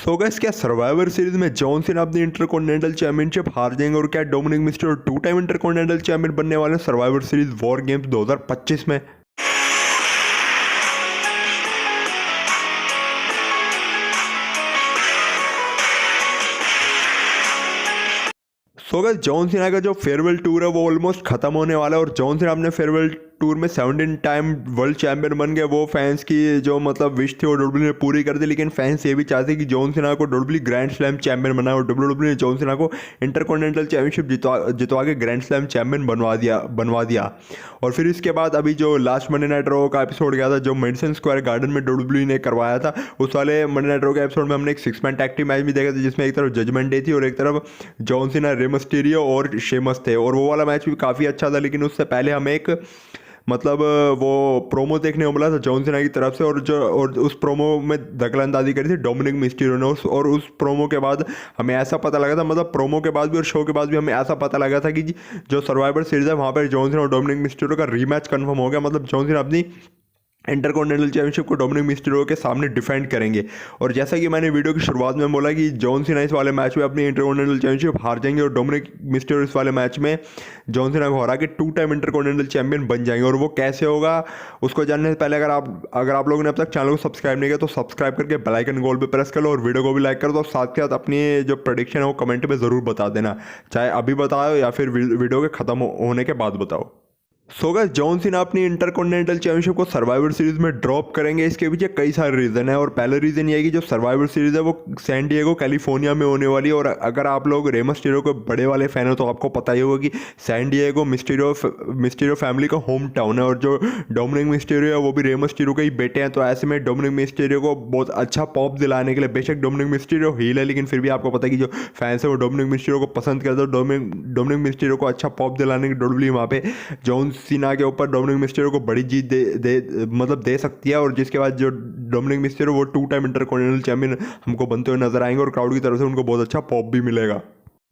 सो guys, क्या survivor series में John Cena अपनी इंटरकॉन्टिनेंटल चैंपियनशिप हार जाएंगे और क्या Dominik mister two time intercontinental champion बनने वाले सर्वाइवर सीरीज वॉर गेम्स 2025 में। सो गाइस, जॉन सीना का जो फेयरवेल टूर है वो ऑलमोस्ट खत्म होने वाला है और जॉन सीना अपने फेयरवेल टूर में 17 टाइम वर्ल्ड चैंपियन बन गए। वो फैंस की जो मतलब विश थी वो डब्ल्यूडब्ल्यू ने पूरी कर दी, लेकिन फैंस ये भी चाहते कि जॉन सीना को डब्ल्यूडब्ल्यू ग्रैंड स्लैम चैंपियन बनाए और डब्ल्यूडब्ल्यू ने जॉन सीना को इंटरकॉन्टिनेंटल चैंपियनशिप जितवा के ग्रैंड स्लैम चैंपियन बनवा दिया। और फिर इसके बाद अभी जो लास्ट मंडे नाइट रॉ का एपिसोड गया था जो मेडिसन स्क्वायर गार्डन में डब्ल्यूडब्ल्यू ने करवाया था, उस वाले मंडे नाइट रॉ के एपिसोड में हमने एक 6 मैन टैग टीम मैच भी देखा था जिसमें एक तरफ जजमेंट डे थी और एक तरफ जॉन सीना, रे मिस्टीरियो और शेमस थे और वो वाला मैच भी काफ़ी अच्छा था। लेकिन उससे पहले हमें एक मतलब वो प्रोमो देखने को मिला था जॉन सीना की तरफ से और उस प्रोमो में दखलंदाजी करी थी डोमिनिक मिस्टीरियो ने और उस प्रोमो के बाद हमें ऐसा पता लगा था, मतलब प्रोमो के बाद भी और शो के बाद भी हमें ऐसा पता लगा था कि जो सर्वाइवर सीरीज है वहाँ पर जॉन सीना और डोमिनिक मिस्टीरियो का रीमैच कंफर्म हो गया। मतलब जॉन सीना अपनी इंटरकॉन्टिनेंटल चैंपियनशिप को डोमिनिक मिस्टीरियो के सामने डिफेंड करेंगे। और जैसा कि मैंने वीडियो की शुरुआत में बोला कि जॉन सीना इस वाले मैच में अपनी इंटरकॉन्टिनेंटल चैंपियनशिप हार जाएंगे और डोमिनिक मिस्टीरियो इस वाले मैच में जॉन सीना को हरा के 2 टाइम इंटरकॉन्टिनेंटल चैंपियन बन जाएंगे। और वो कैसे होगा उसको जानने से पहले अगर आप लोगों ने अब तक चैनल को सब्सक्राइब नहीं किया तो सब्सक्राइब करके बेल आइकन गोल पे प्रेस कर लो और वीडियो को भी लाइक कर दो। साथ के साथ अपनी जो प्रेडिक्शन है वो कमेंट में ज़रूर बता देना, चाहे अभी बताओ या फिर वीडियो के ख़त्म होने के बाद बताओ। सो गाइस, जॉन सीना अपनी इंटरकॉन्टिनेंटल चैंपियनशिप को सर्वाइवर सीरीज में ड्रॉप करेंगे। इसके पीछे कई सारे रीज़न है और पहला रीज़न ये है कि जो सर्वाइवर सीरीज है वो सैन डिएगो कैलिफोर्निया में होने वाली है। और अगर आप लोग रे मिस्टीरियो के बड़े वाले फैन हो तो आपको पता ही होगा कि सैन डिएगो मिस्टीरियो फैमिली का होम टाउन है और जो डोमिनिक मिस्टीरियो है वो भी रे मिस्टीरियो के ही बेटे हैं। तो ऐसे में डोमिनिक मिस्टीरियो को बहुत अच्छा पॉप दिलाने के लिए, बेशक डोमिनिक मिस्टीरियो हील है लेकिन फिर भी आपको पता है कि जो फैंस है वो डोमिनिक मिस्टीरियो को पसंद करते हैं। डोमिनिक मिस्टीरियो को अच्छा पॉप दिलाने की डब्ल्यूडब्ल्यू वहाँ पे जॉन सीना के ऊपर डोमिनिक मिस्टीरियो को बड़ी जीत दे सकती है। और जिसके बाद जो डोमिनिक मिस्टीरियो वो 2 टाइम इंटरकॉन्टिनेंटल चैंपियन हमको बनते हुए नजर आएंगे और क्राउड की तरफ से उनको बहुत अच्छा पॉप भी मिलेगा।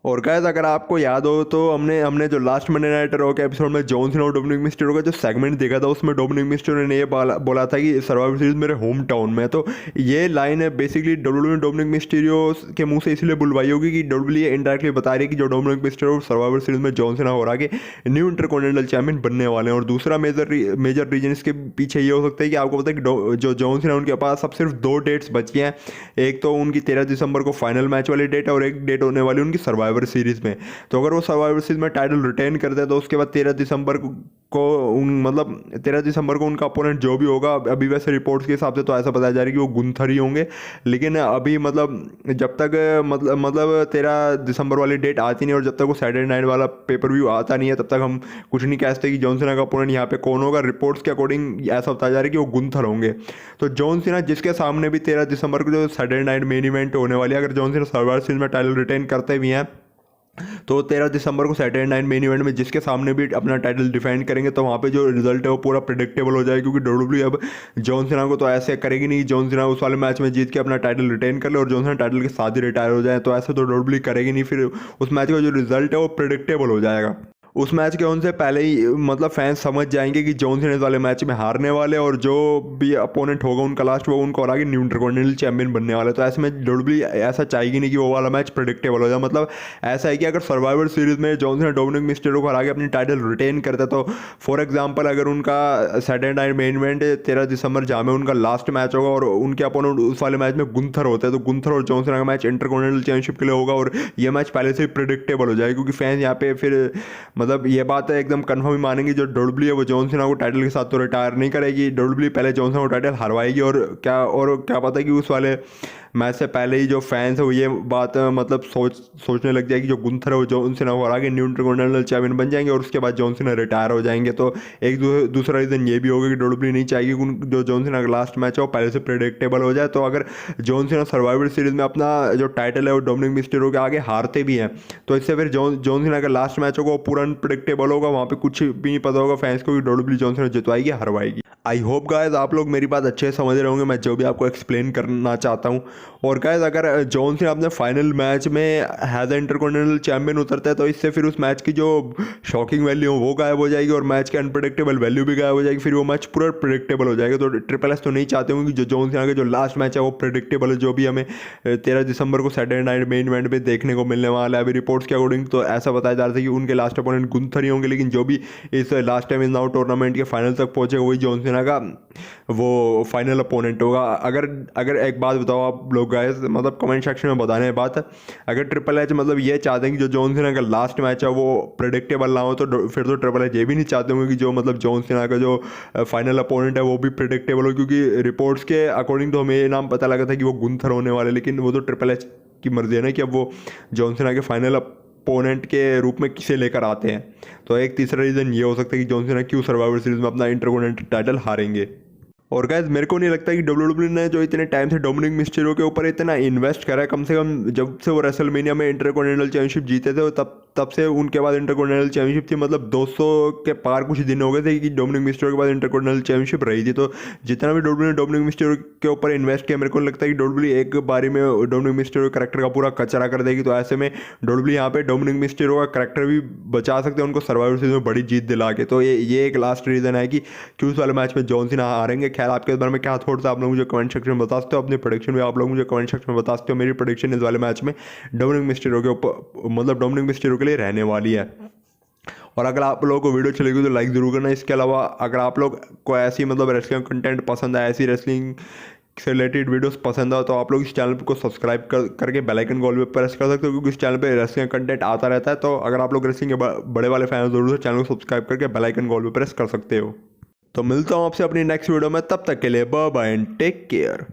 और गाइस, अगर आपको याद हो तो हमने जो लास्ट मंडे नाइट रॉ के एपिसोड में जॉन सीना और डोमिनिक मिस्टीरियो का जो सेगमेंट देखा था उसमें डोमिनिक मिस्टीरियो ने ये बोला था कि सर्वाइवर सीरीज मेरे होम टाउन में। तो ये लाइन है बेसिकली डब्ल्यूडब्ल्यू ने डोमिनिक मिस्टीरियो के मुंह से इसलिए बुलवाई होगी कि डब्ल्यूडब्ल्यू ये इनडायरेक्टली बता रही है कि जो डोमिनिक मिस्टीरियो सर्वाइवर सीरीज में जॉन सीना हो रहा है न्यू इंटरकॉन्टिनेंटल चैंपियन बनने वाले हैं। और दूसरा मेजर रीजन इसके पीछे ये हो सकता है कि आपको पता है कि जो जॉन सीना उनके पास अब सिर्फ 2 डेट्स बची हैं। एक तो उनकी 13 दिसंबर को फाइनल मैच वाली डेट है और एक डेट होने वाली उनकी सर्वाइवर सीरीज में। तो अगर वो सर्वाइवर सीरीज में टाइटल रिटेन करते हैं तो उसके बाद 13 दिसंबर को उनका अपोनेंट जो भी होगा, अभी वैसे रिपोर्ट्स के हिसाब से तो ऐसा बताया जा रहा है कि वो गुंथर ही होंगे। लेकिन अभी मतलब जब तक मतलब 13 दिसंबर वाली डेट आती नहीं और जब तक वो सैटरडे नाइट वाला पेपर व्यू आता नहीं है तब तक हम कुछ नहीं कह सकते कि जॉन सीना का अपोनेंट यहाँ पे कौन होगा। रिपोर्ट्स के अकॉर्डिंग ऐसा बताया जा रहा है कि वो गुंथर होंगे। तो जॉन सीना जिसके सामने भी 13 दिसंबर को जो सैटरडे नाइट मेन इवेंट होने वाली है, अगर जॉन सीना सर्वाइवर सीरीज में टाइटल रिटेन करते भी हैं तो 13 दिसंबर को सैटरडे नाइट मेन इवेंट में जिसके सामने भी अपना टाइटल डिफेंड करेंगे तो वहाँ पे जो रिजल्ट है वो पूरा प्रेडिक्टेबल हो जाएगा। क्योंकि डब्ल्यूडब्ल्यू अब जॉन सीना को तो ऐसे करेगी नहीं, जॉन सीना उस वाले मैच में जीत के अपना टाइटल रिटेन कर ले और जॉन सीना टाइटल के साथ ही रिटायर हो जाए। तो ऐसे तो डब्ल्यूडब्ल्यू करेगी नहीं, फिर उस मैच का जो रिजल्ट है वो प्रेडिक्टेबल हो जाएगा। उस मैच के होने से पहले ही मतलब फैंस समझ जाएंगे कि जॉन सीना इस वाले मैच में हारने वाले और जो भी अपोनेंट होगा उनका लास्ट वो उनको हरा के न्यू इंटरकॉन्टिनेंटल चैंपियन बनने वाले। तो ऐसे में डब्ल्यूडब्ल्यू ऐसा चाहेगी नहीं कि वो वाला मैच प्रेडिक्टेबल हो जाए। मतलब ऐसा है कि अगर सर्वाइवर सीरीज में जॉन सीना डोमिनिक मिस्टीरियो को हरा के अपनी टाइटल रिटेन करता तो फॉर एग्जाम्पल अगर उनका सैटरडे नाइट मेन इवेंट 13 दिसंबर जहाँ में उनका लास्ट मैच होगा और उनके अपोनेंट उस वाले मैच में गुंथर होते हैं तो गुंथर और जॉन सीना का मैच इंटरकॉन्टिनेंटल चैंपियनशिप के लिए होगा और ये मैच पहले से ही प्रेडिक्टेबल हो जाएगा। क्योंकि फैंस यहाँ पे फिर मतलब ये बात है एकदम कंफर्म ही मानेंगे जो डब्ल्यूडब्ल्यू है वो जॉन सीना को टाइटल के साथ तो रिटायर नहीं करेगी। डब्ल्यूडब्ल्यू पहले जॉन सीना को टाइटल हरवाएगी और क्या पता है कि उस वाले मैच से पहले ही जो फैंस है वो ये बात मतलब सोचने लग जाएगी जो गुंथर है वो जॉन सीना को हरा के न्यू इंटरकॉन्टिनेंटल चैंपियन बन जाएंगे और उसके बाद जॉन सीना रिटायर हो जाएंगे। तो एक दूसरा रीज़न ये भी होगा कि डब्ल्यूडब्ल्यू नहीं चाहेगी कि जो जॉन सीना का लास्ट मैच है वो पहले से प्रेडिक्टेबल हो जाए। तो अगर जॉन सीना सर्वाइवर सीरीज में अपना जो टाइटल है वो डोमिनिक मिस्टीरियो के आगे हारते भी हैं तो इससे फिर जॉन सीना का लास्ट मैच होगा वो पूरा अनप्रेडिक्टेबल होगा, वहाँ पे कुछ भी नहीं पता होगा फैंस को कि WW John Cena जितवाएगी हरवाएगी। I hope guys आप लोग मेरी बात अच्छे से समझ रहे होंगे मैं जो भी आपको एक्सप्लेन करना चाहता हूँ। और गाइस अगर जॉन सीना अपने फाइनल मैच में हैज़ इंटरकॉन्टिनेंटल चैंपियन उतरता है तो इससे फिर उस मैच की जो शॉकिंग वैल्यू हो वो गायब हो जाएगी और मैच की अनप्रेडिक्टेबल वैल्यू भी गायब हो जाएगी, फिर वो मैच पूरा प्रिडिक्टेबल हो जाएगा। तो ट्रिपल एस तो नहीं चाहते होंगे कि जो जॉन सीना का जो लास्ट मैच है वो प्रिडिक्टेबल है, जो भी हमें 13 दिसंबर को सैटरडे नाइट मेन इवेंट पे देखने को मिलने वाला है। अभी रिपोर्ट्स के अकॉर्डिंग तो ऐसा बताया जा रहा था कि उनके लास्ट अपोनेंट गुंथर ही होंगे, लेकिन जो भी इस last time is now tournament के फाइनल तक पहुंचेगा वही जॉन सीना का वो फाइनल अपोनेंट होगा। अगर एक बात बताओ आप लोग गाइस, मतलब कमेंट सेक्शन में बताने की बात, अगर ट्रिपल एच मतलब ये चाहते हैं कि जो जॉन सीना का लास्ट मैच है वो प्रेडिक्टेबल ना हो तो फिर तो ट्रिपल एच ये भी नहीं चाहते होंगे कि जो मतलब जॉन सीना का जो फाइनल अपोनेंट है वो भी प्रेडिक्टेबल हो, क्योंकि रिपोर्ट्स के अकॉर्डिंग तो हमें ये नाम पता लगा था कि वो गुंथर होने वाले, लेकिन वो तो ट्रिपल एच की मर्जी है ना कि अब वो जॉन सीना के फाइनल अपोनेंट के रूप में किसे लेकर आते हैं। तो एक तीसरा रीज़न ये हो सकता है कि जॉन सीना क्यों सर्वाइवर सीरीज में अपना इंटरकॉन्टिनेंटल टाइटल हारेंगे। और गाइस मेरे को नहीं लगता कि WWE ने जो इतने टाइम से डोमिनिक मिस्टेरियो के ऊपर इतना इन्वेस्ट करा है, कम से कम जब से वो रेसलमेनिया में इंटरकॉन्टिनेंटल चैंपियनशिप जीते थे तब से उनके बाद इंटरकॉन्टिनेंटल चैंपियनशिप थी, मतलब 200 के पार कुछ दिन हो गए थे कि डोमिनिक मिस्टेरियो के बाद इंटरकॉन्टिनेंटल चैंपियनशिप रही थी। तो जितना भी WWE ने डोमिनिक मिस्टेरियो के ऊपर इन्वेस्ट किया, मेरे को लगता है कि WWE एक बारी में डोमिनिक मिस्टेरियो कैरेक्टर का पूरा कचरा कर देगी। तो ऐसे में WWE यहाँ पे डोमिनिक मिस्टेरियो का कैरेक्टर भी बचा सकते हैं उनको सर्वाइवर सीरीज में बड़ी जीत दिला के। तो ये एक लास्ट रीज़न है कि क्यों उस वाले मैच में जॉन सीना हारेंगे। खैर आपके इस बारे में क्या थॉट्स आप लोग मुझे कमेंट सेक्शन में बता सकते हो, अपनी प्रेडिक्शन भी आप लोग मुझे कमेंट सेक्शन में बता सकते हो। मेरी प्रेडिक्शन इस वाले मैच में डोमिनिक मिस्टेरियो के ऊपर मतलब डोमिनिक मिस्टेरियो के लिए रहने वाली है। और अगर आप लोगों को वीडियो चलेगी तो लाइक ज़रूर करना। इसके अलावा अगर आप लोग को ऐसी मतलब रेसलिंग कंटेंट पसंद है, ऐसी रेसलिंग से रिलेटेड वीडियोस पसंद है, तो आप लोग इस चैनल को सब्सक्राइब करके बेल आइकन कॉल पे प्रेस कर सकते हो, क्योंकि इस चैनल पे रेसलिंग कंटेंट आता रहता है। तो अगर आप लोग रेसलिंग के बड़े वाले फैन जरूर से चैनल को सब्सक्राइब करके बेल आइकन कॉल पे प्रेस कर सकते हो। तो मिलता हूँ आपसे अपनी नेक्स्ट वीडियो में, तब तक के लिए bye bye and take care.